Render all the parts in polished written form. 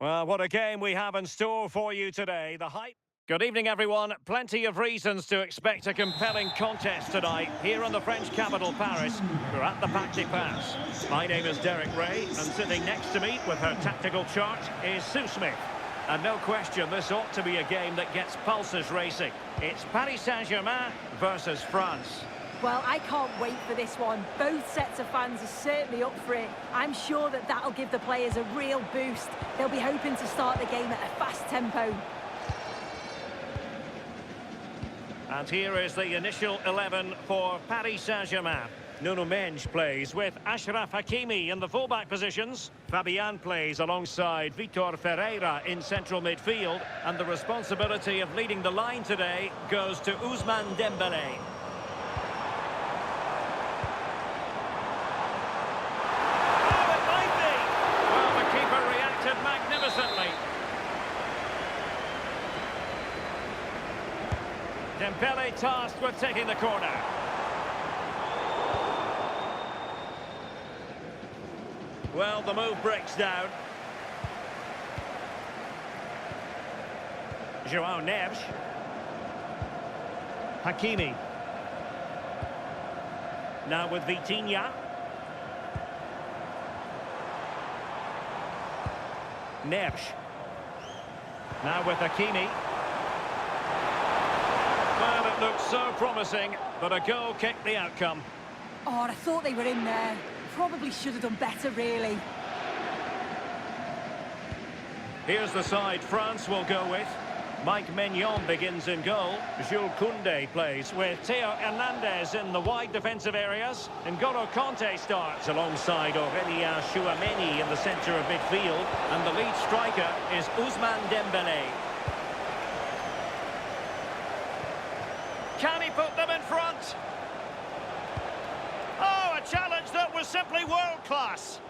Well, what a game we have in store for you today. The hype. Good evening, everyone. Plenty of reasons to expect a compelling contest tonight here in the French capital, Paris. We're at the Parc des Princes. My name is Derek Ray, and sitting next to me with her tactical chart is Sue Smith. And no question, this ought to be a game that gets pulses racing. It's Paris Saint-Germain versus France. Well, I can't wait for this one. Both sets of fans are certainly up for it. I'm sure that that'll give the players a real boost. They'll be hoping to start the game at a fast tempo. And here is the initial 11 for Paris Saint-Germain. Nuno Mendes plays with Achraf Hakimi in the fullback positions. Fabian plays alongside Vitor Ferreira in central midfield. And the responsibility of leading the line today goes to Ousmane Dembélé. Magnificently. Dembélé tasked with taking the corner. Well, the move breaks down. João Neves. Hakimi. Now with Vitinha. Neves. Now with Hakimi. Well, it looked so promising, but a goal kicked the outcome. Oh, I thought they were in there. Probably should have done better, really. Here's the side France will go with. Mike Maignan begins in goal. Jules Koundé plays with Theo Hernandez in the wide defensive areas. N'Golo Kanté starts alongside Aurélien Tchouameni in the centre of midfield. And the lead striker is Ousmane Dembélé. Can he put them in front? Oh, a challenge that was simply world-class.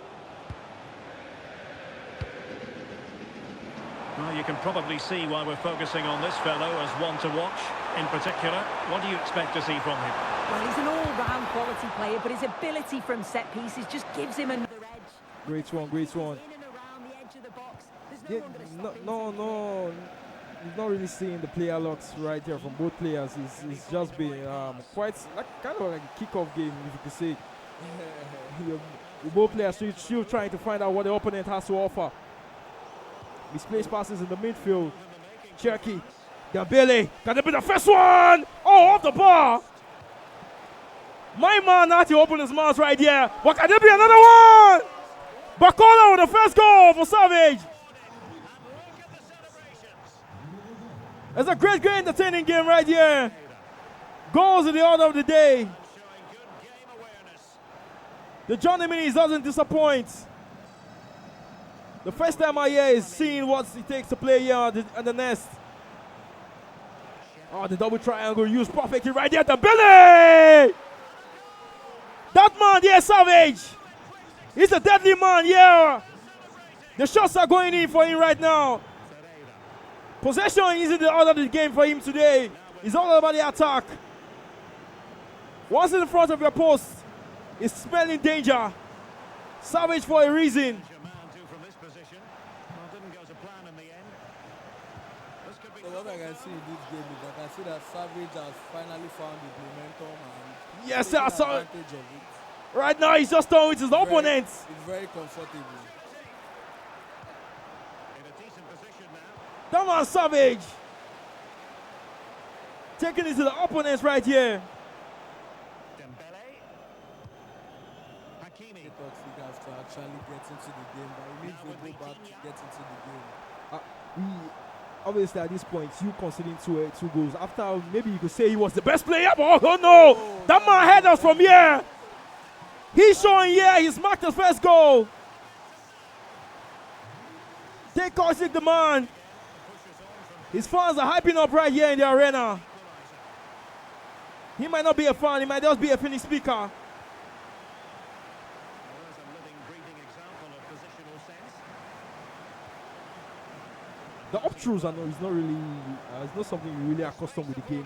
Well, you can probably see why we're focusing on this fellow as one to watch. In particular, what do you expect to see from him? Well, he's an all-round quality player, but his ability from set pieces just gives him another edge. Great one, great one. In and around the edge of the box. No. He's not really seeing the player locks right here from both players. It's just been quite kind of like a kick-off game, if you could say. Both players still trying to find out what the opponent has to offer. Misplaced passes in the midfield. Cherky. Dembélé. Can it be the first one? Oh, off the bar. My man had to open his mouth right here. But can it be another one? Bacola with the first goal for Savage. It's a great, entertaining game right here. Goals in the order of the day. The Johnny Minis doesn't disappoint. The first time I hear is seeing what it takes to play here at the nest. Oh, the double triangle used perfectly right there. Dembélé! That man there, Savage. He's a deadly man, yeah. The shots are going in for him right now. Possession isn't the order of the game for him today. It's all about the attack. Once in front of your post, it's smelling danger. Savage for a reason. What I can see in this game is I can see that Savage has finally found his momentum and yes, sir. advantage of it. Right now he's just throwing with his opponents. It's very comfortable. In a decent position now. That man Savage. Taking it to the opponents right here. Dembélé. Hakimi. Ktoxify has to actually get into the game, but he needs to go back to get into the game. Obviously, at this point, you conceding two goals. After, maybe you could say he was the best player, but oh no! That man had us from here. He's showing here. He's marked the first goal. Take Korsik, the man. His fans are hyping up right here in the arena. He might not be a fan. He might just be a Finnish speaker. The up-throughs is not really, it's not something we really accustomed with the game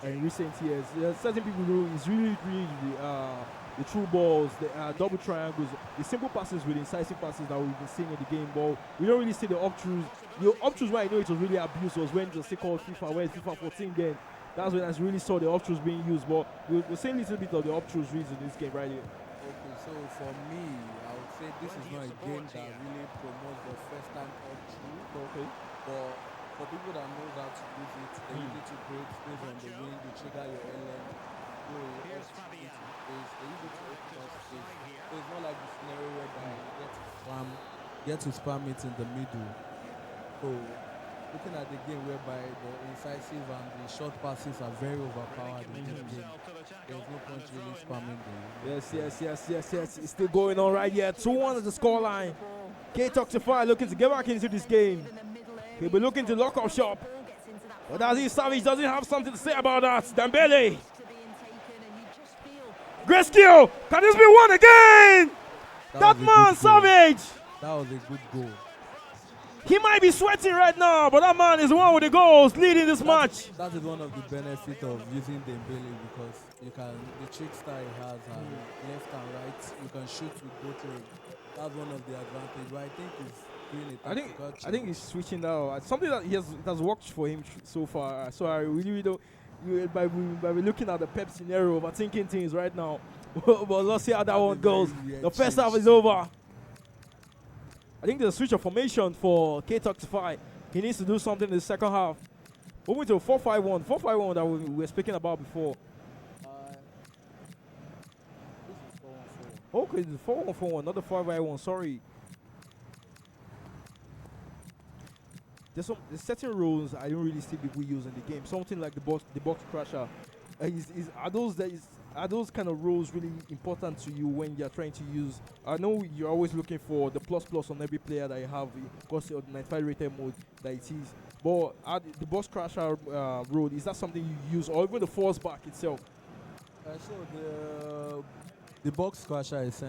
in recent years. Certain people who is really the true balls, the double triangles, the simple passes with incisive passes that we've been seeing in the game. But we don't really see the up-throughs. The up-throughs where I know it was really abused was when it was still called FIFA, where it's FIFA 14 game. That's when I really saw the up-throughs being used. But we're seeing a little bit of the up-throughs reads in this game right here. Okay, so for me, I would say this is not a game that really promotes the first time up-through. Okay. But for people that know how to use it, they use it to create space on the wing, you trigger your LM. So they use it to open up space. So it's not like the scenario where you get to spam it in the middle. So looking at the game whereby the incisive and the short passes are very overpowered in this game, there's no point really spamming them. Yes. It's still going on right here. 2-1 at the scoreline. Ktoxify looking to get back into this game. He'll be looking to lock up shop. But Aziz Savage doesn't have something to say about that. Dembele. Great skill. Can this be won again? That man, Savage. That was a good goal. He might be sweating right now, but that man is the one with the goals leading this match. That is one of the benefits of using Dembele, because the trickster he has left and right, you can shoot with both legs. That's one of the advantages. But I think he's doing it. I think he's switching now. Something that it has worked for him so far. So I really don't. By looking at the Pep scenario, overthinking things right now. But let's see how that one goes. The first half is over. I think there's a switch of formation for Ktoxify. He needs to do something in the second half. Moving to 4-5-1. 4-5-1 that we were speaking about before. This is 4-1-4. Okay, the 4-1-4-1, not the 5-5-1. Sorry. There's certain rules I don't really see people use in the game. Something like the box crusher. Are those kind of rules really important to you when you're trying to use? I know you're always looking for the plus on every player that you have, because of the 95 rated mode that it is. But the box crusher rule, is that something you use, or even the force back itself? So the box crusher is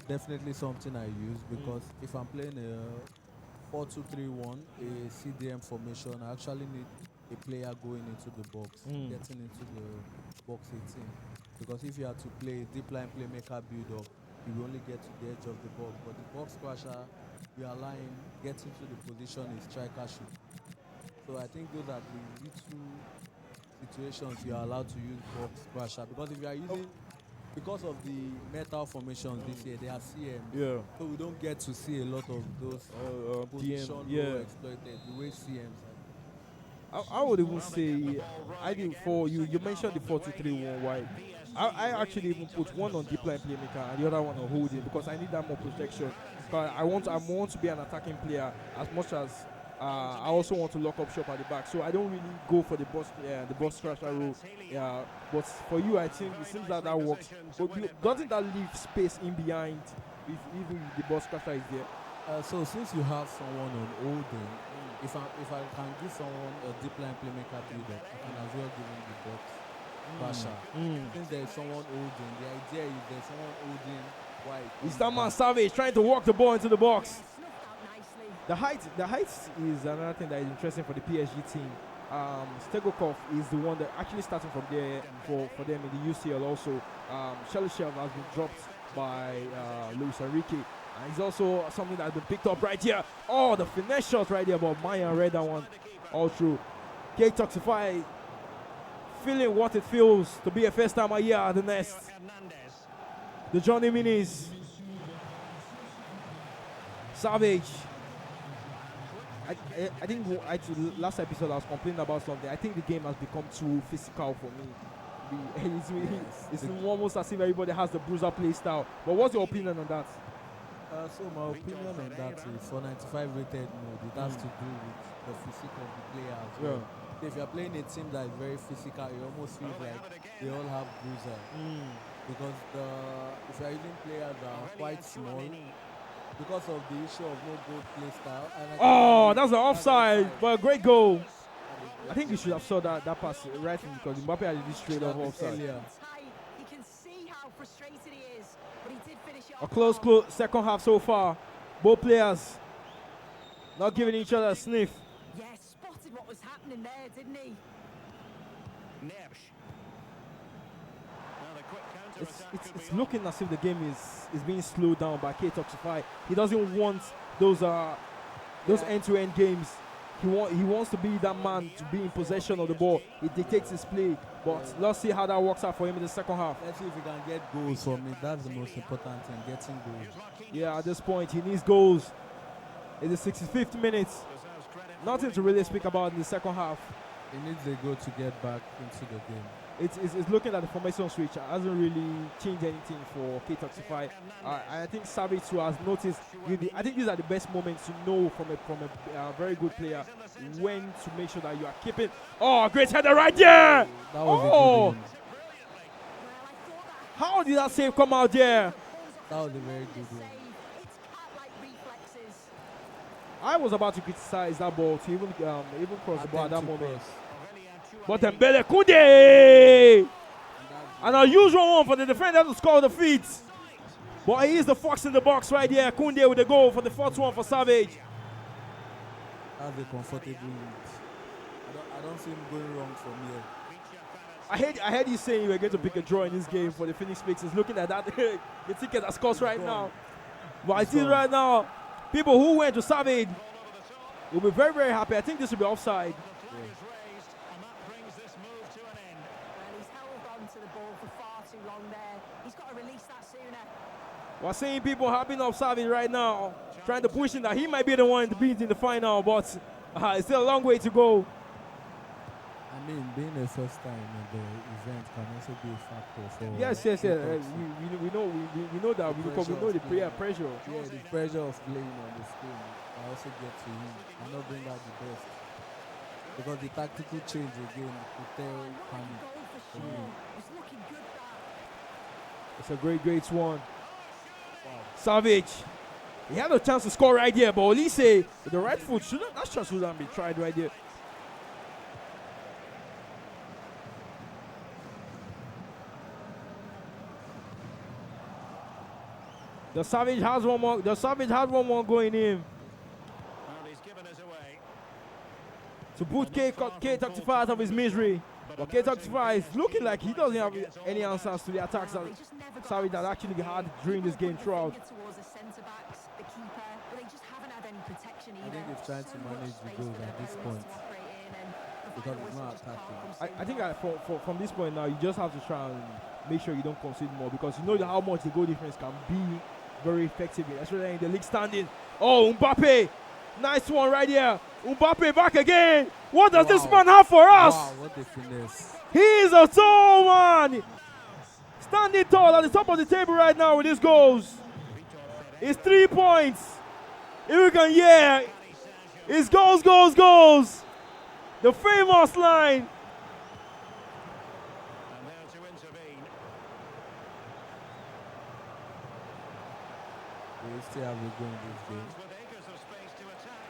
definitely something I use, because if I'm playing a 4-2-3-1, a CDM formation, I actually need a player going into the box, getting into the box 18. Because if you have to play deep line playmaker build up, you will only get to the edge of the box. But the box crusher, you are lying, gets into the position is striker shoot. So I think those are the little situations you are allowed to use box crusher. Because if you are using, because of the metal formations this year, they are CM. Yeah. So we don't get to see a lot of those position exploited the way CMs. I would even say, I did you mentioned the 4-2-3-1 wide. I actually even put one on deep line playmaker and the other one on holding, because I need that more protection. But I want to be an attacking player as much as I also want to lock up shop at the back. So I don't really go for the box crusher rule. Yeah, but for you, I think it seems that works. But doesn't that leave space in behind if even the box crusher is there? So since you have someone on holding, if I can give someone a deep line playmaker build-up, I can as well give him the box crusher. Since there's someone holding, the idea is there's someone holding wide. It's that man Savage trying to walk the ball into the box. The height is another thing that is interesting for the PSG team. Stegokov is the one that actually starting from there for them in the UCL also. Shelishev has been dropped by Luis Enrique. And it's also something that has been picked up right here. Oh, the finesse shot right there, but Maya read that one all through. Ktoxify feeling what it feels to be a first time a year at the Nest. The Johnny Minis. Savage. I think last episode I was complaining about something. I think the game has become too physical for me. It's almost as if everybody has the bruiser play style. But what's your opinion on that? So my opinion on that is for 95 rated mode, it has to do with the physique of the player as well. So if you're playing a team that is very physical, it almost feels like they all have bruiser. Because if you're using players that are quite small, because of the issue of no goal play style. That's an offside, but a great goal. I think you should have saw that pass right from, because Mbappe had this straight off offside. A close second half so far. Both players not giving each other a sniff. Yeah, spotted what was happening there, didn't he? Neves. Now the it's looking as if the game is being slowed down by Ktoxify. He doesn't want those end-to-end games. He wants to be that man to be in possession of the ball. He dictates his play. But let's see how that works out for him in the second half. Let's see if he can get goals from it. That's the most important thing, getting goals. Yeah, at this point, he needs goals. In the 65th minute. Nothing to really speak about in the second half. He needs a goal to get back into the game. It's looking at the formation switch. It hasn't really changed anything for Ktoxify. I think Savage, who has noticed, I think these are the best moments to know from a very good player when to make sure that you are keeping. Oh, great header right there! That was a good one. How did that save come out there? That was a very good one. I was about to criticize that ball to even cross the ball at that moment. But Dembele Koundé! An unusual one for the defender to score the feet. But he is the fox in the box right here. Koundé with the goal for the fourth one for Savage. That's a comfortable lead. I don't see him going wrong from here. I heard you saying you were going to pick a draw in this game for the Phoenix Sixers. Looking at that, the ticket that scores right now. But I see right now, people who went to Savage will be very, very happy. I think this will be offside. We're seeing people hopping off Savage right now, trying to push him that he might be the one to beat in the final, but it's still a long way to go. I mean, being the first time in the event can also be a factor for. Yes. We know that because we know the pressure. Yeah, the pressure of playing on the screen can also get to him and not bring out the best. Because the tactical change again will tell panic. It's a great one. Savage. He had a chance to score right there, but Olise with the right foot, that shot shouldn't be tried right there. The Savage has one more. The Savage has one more going in. Well, he's given us away. To put Ktoxify out of his misery. But Ktoxify is looking like he doesn't have any answers to the attacks that Savage had actually had during this game throughout. I think he's trying to manage the goals at this point because it's not attacking. I think from this point now, you just have to try and make sure you don't concede more because you know how much the goal difference can be very effective, especially in the league standing. Oh, Mbappe! Nice one right here. Mbappe back again. What does this man have for us? Wow, what a finesse. He is a tall man. Standing tall at the top of the table right now with his goals. It's 3 points. If we can hear, it's goals. The famous line. And there to intervene. We still have a goal in this game. With acres of space to attack.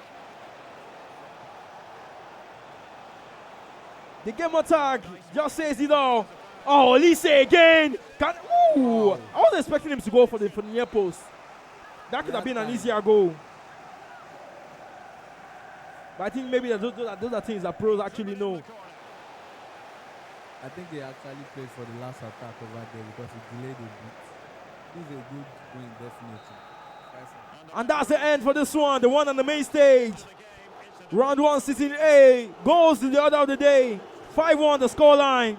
The game attack just says it all. Oh, Olise again. Ooh. I wasn't expecting him to go for the near post. That could have been an easier goal. But I think maybe those are things that pros actually know. I think he actually played for the last attack over there because he delayed a bit. This is a good win, definitely. And that's the end for this one, the one on the main stage. Round 1, 16A goes to the order of the day. 5-1 the scoreline.